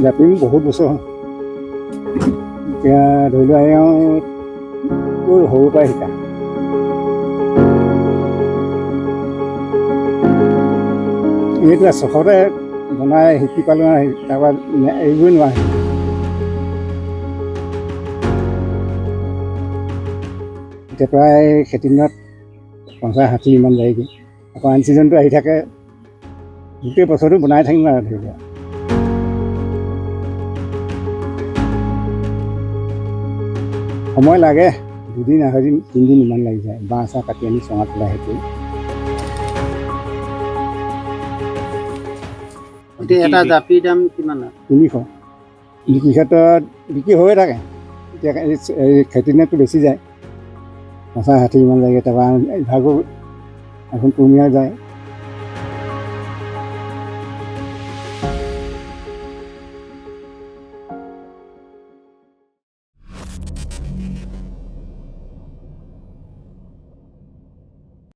জাপি বহুত বছৰ হ'ল। এতিয়া ধৰি লোৱা সৰুৰ পৰাই শিকা। এইটো চখতে বনাই শিকি পালোঁ আৰু তাৰপৰা এৰিবই নোৱাৰে। এতিয়া প্ৰায় খেতি দিনত 50-60 ইমান যায়গৈ। আকৌ আন ছিজনটো আহি থাকে, গোটেই বছৰটো বনাই থাকিম আৰু ধৰি লোৱা। সময় লাগে, 2 দিন 2.5 দিন 3 দিন ইমান লাগি যায়। বাঁহ চাহ কাটি আনি চঙাত পেলাই সেইটো। এতিয়া এটা জাপিৰ দাম কিমান? 300। বিক্ৰী ক্ষেত্ৰত বিক্ৰী হৈয়ে থাকে। এতিয়া এই খেতি দিনততো বেছি যায়, 50-60 ইমান লাগে। তাৰপৰা ইভাগো এখন কুমিয়া যায়।